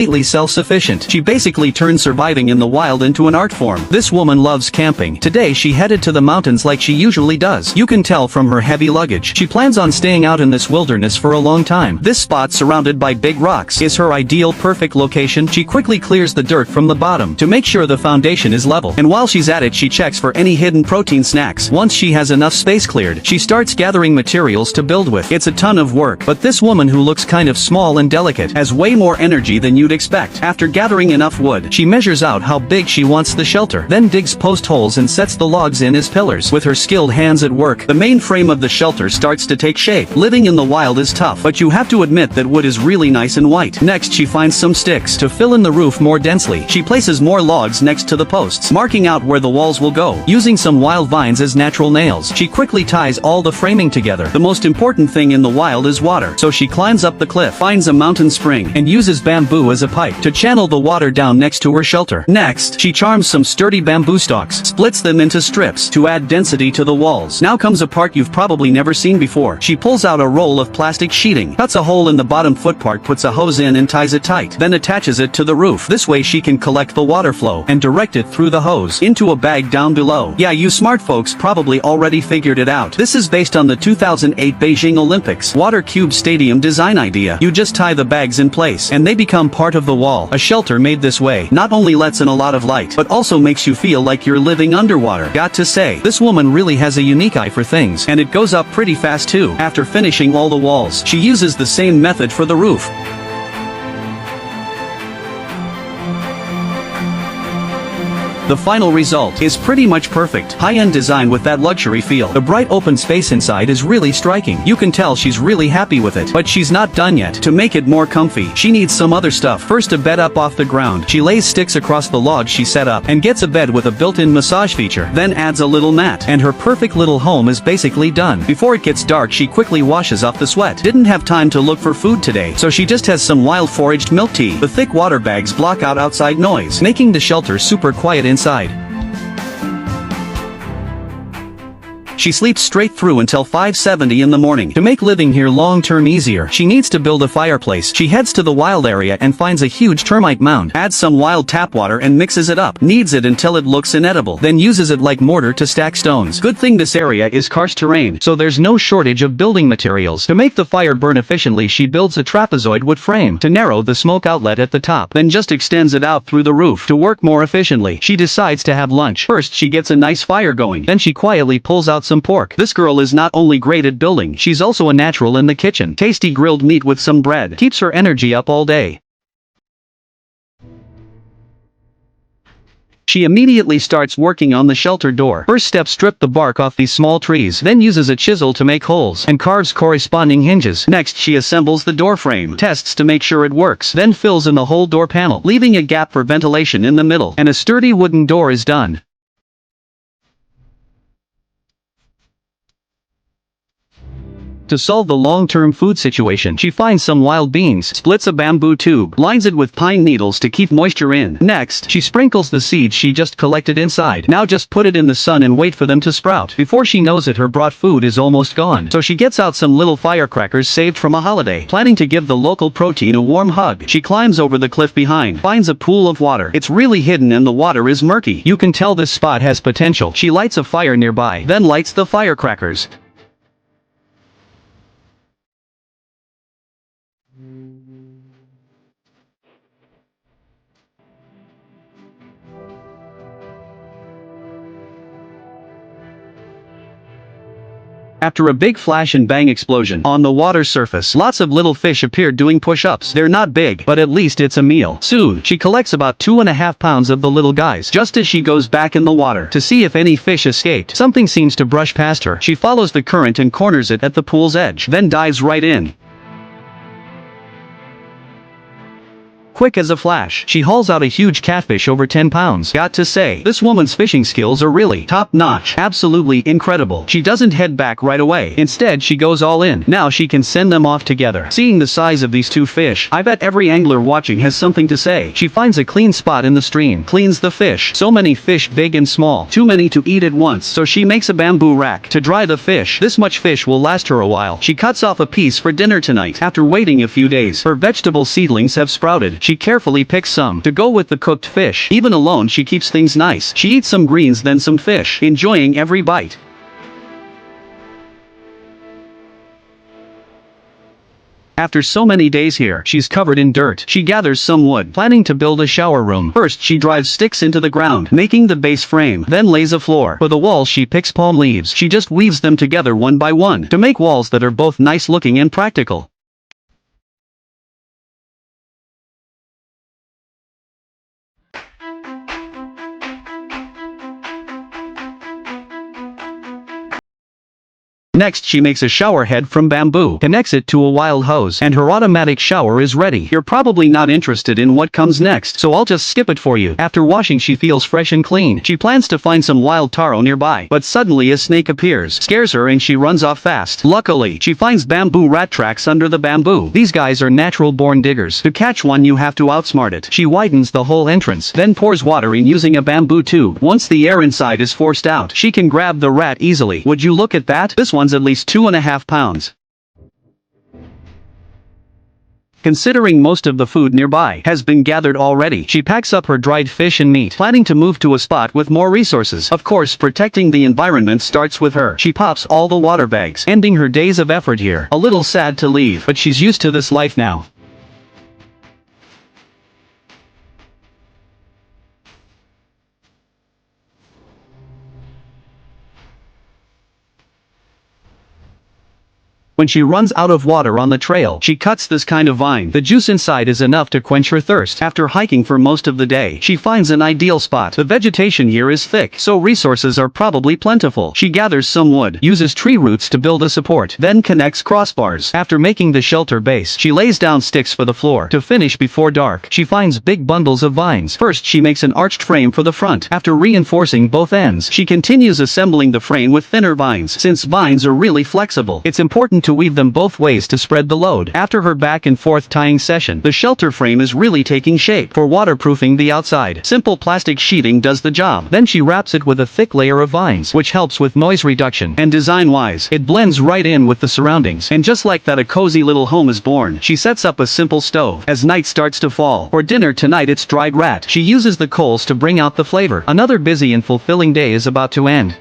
completely self-sufficient. She basically turned surviving in the wild into an art form. This woman loves camping. Today she headed to the mountains like she usually does. You can tell from her heavy luggage. She plans on staying out in this wilderness for a long time. This spot, surrounded by big rocks, is her ideal perfect location. She quickly clears the dirt from the bottom to make sure the foundation is level. And while she's at it, she checks for any hidden protein snacks. Once she has enough space cleared, she starts gathering materials to build with. It's a ton of work, but this woman, who looks kind of small and delicate, has way more energy than you'd expect. After gathering enough wood, she measures out how big she wants the shelter, then digs post holes and sets the logs in as pillars. With her skilled hands at work, the main frame of the shelter starts to take shape. Living in the wild is tough, but you have to admit that wood is really nice and white. Next, she finds some sticks to fill in the roof more densely. She places more logs next to the posts, marking out where the walls will go. Using some wild vines as natural nails, she quickly ties all the framing together. The most important thing in the wild is water, so she climbs up the cliff, finds a mountain spring, and uses bamboo as a pipe to channel the water down next to her shelter. Next, she charms some sturdy bamboo stalks, splits them into strips to add density to the walls. Now comes a part you've probably never seen before. She pulls out a roll of plastic sheeting, cuts a hole in the bottom foot part, puts a hose in and ties it tight, then attaches it to the roof. This way she can collect the water flow and direct it through the hose into a bag down below. Yeah, you smart folks probably already figured it out. This is based on the 2008 Beijing Olympics water cube stadium design idea. You just tie the bags in place, and they become part of the wall. A shelter made this way not only lets in a lot of light, but also makes you feel like you're living underwater. Got to say, this woman really has a unique eye for things, and it goes up pretty fast too. After finishing all the walls, she uses the same method for the roof. The final result is pretty much perfect. High-end design with that luxury feel. The bright open space inside is really striking. You can tell she's really happy with it. But she's not done yet. To make it more comfy, she needs some other stuff. First, a bed up off the ground. She lays sticks across the log she set up and gets a bed with a built-in massage feature. Then adds a little mat, and her perfect little home is basically done. Before it gets dark, she quickly washes off the sweat. Didn't have time to look for food today, so she just has some wild foraged milk tea. The thick water bags block out outside noise, making the shelter super quiet inside. She sleeps straight through until 5:70 in the morning. To make living here long-term easier, she needs to build a fireplace. She heads to the wild area and finds a huge termite mound, adds some wild tap water and mixes it up, kneads it until it looks inedible, then uses it like mortar to stack stones. Good thing this area is karst terrain, so there's no shortage of building materials. To make the fire burn efficiently, she builds a trapezoid wood frame to narrow the smoke outlet at the top, then just extends it out through the roof to work more efficiently. She decides to have lunch. First, she gets a nice fire going, then she quietly pulls out some pork. This girl is not only great at building, she's also a natural in the kitchen. Tasty grilled meat with some bread keeps her energy up all day. She immediately starts working on the shelter door. First step, strip the bark off these small trees, then uses a chisel to make holes and carves corresponding hinges. Next, she assembles the door frame, tests to make sure it works, then fills in the whole door panel, leaving a gap for ventilation in the middle, and a sturdy wooden door is done. To solve the long-term food situation, she finds some wild beans, splits a bamboo tube, lines it with pine needles to keep moisture in. Next, she sprinkles the seeds she just collected inside. Now just put it in the sun and wait for them to sprout. Before she knows it, her brought food is almost gone. So she gets out some little firecrackers saved from a holiday, planning to give the local protein a warm hug. She climbs over the cliff behind, finds a pool of water. It's really hidden and the water is murky. You can tell this spot has potential. She lights a fire nearby, then lights the firecrackers. After a big flash and bang explosion on the water surface, lots of little fish appear doing push-ups. They're not big, but at least it's a meal. Soon, she collects about 2.5 pounds of the little guys. Just as she goes back in the water to see if any fish escaped, something seems to brush past her. She follows the current and corners it at the pool's edge, then dives right in. Quick as a flash, she hauls out a huge catfish over 10 pounds. Got to say, this woman's fishing skills are really top-notch. Absolutely incredible. She doesn't head back right away. Instead, she goes all in. Now she can send them off together. Seeing the size of these two fish, I bet every angler watching has something to say. She finds a clean spot in the stream, cleans the fish. So many fish, big and small. Too many to eat at once, so she makes a bamboo rack to dry the fish. This much fish will last her a while. She cuts off a piece for dinner tonight. After waiting a few days, her vegetable seedlings have sprouted. She carefully picks some to go with the cooked fish. Even alone she keeps things nice. She eats some greens then some fish, enjoying every bite. After so many days here, she's covered in dirt. She gathers some wood, planning to build a shower room. First she drives sticks into the ground, making the base frame, then lays a floor. For the walls she picks palm leaves. She just weaves them together one by one, to make walls that are both nice looking and practical. Next she makes a shower head from bamboo, connects it to a wild hose, and her automatic shower is ready. You're probably not interested in what comes next, so I'll just skip it for you. After washing she feels fresh and clean. She plans to find some wild taro nearby, but suddenly a snake appears, scares her and she runs off fast. Luckily, she finds bamboo rat tracks under the bamboo. These guys are natural born diggers. To catch one you have to outsmart it. She widens the whole entrance, then pours water in using a bamboo tube. Once the air inside is forced out, she can grab the rat easily. Would you look at that? This one's at least 2.5 pounds. Considering most of the food nearby has been gathered already, she packs up her dried fish and meat, planning to move to a spot with more resources. Of course, protecting the environment starts with her. She pops all the water bags, ending her days of effort here. A little sad to leave, but she's used to this life now. When she runs out of water on the trail, she cuts this kind of vine. The juice inside is enough to quench her thirst. After hiking for most of the day, she finds an ideal spot. The vegetation here is thick, so resources are probably plentiful. She gathers some wood, uses tree roots to build a support, then connects crossbars. After making the shelter base, she lays down sticks for the floor. To finish before dark, she finds big bundles of vines. First she makes an arched frame for the front. After reinforcing both ends, she continues assembling the frame with thinner vines. Since vines are really flexible, it's important to weave them both ways to spread the load. After her back and forth tying session, the shelter frame is really taking shape. For waterproofing the outside, simple plastic sheeting does the job. Then she wraps it with a thick layer of vines, which helps with noise reduction. And design-wise, it blends right in with the surroundings. And just like that, a cozy little home is born. She sets up a simple stove. As night starts to fall, for dinner tonight it's dried rat. She uses the coals to bring out the flavor. Another busy and fulfilling day is about to end.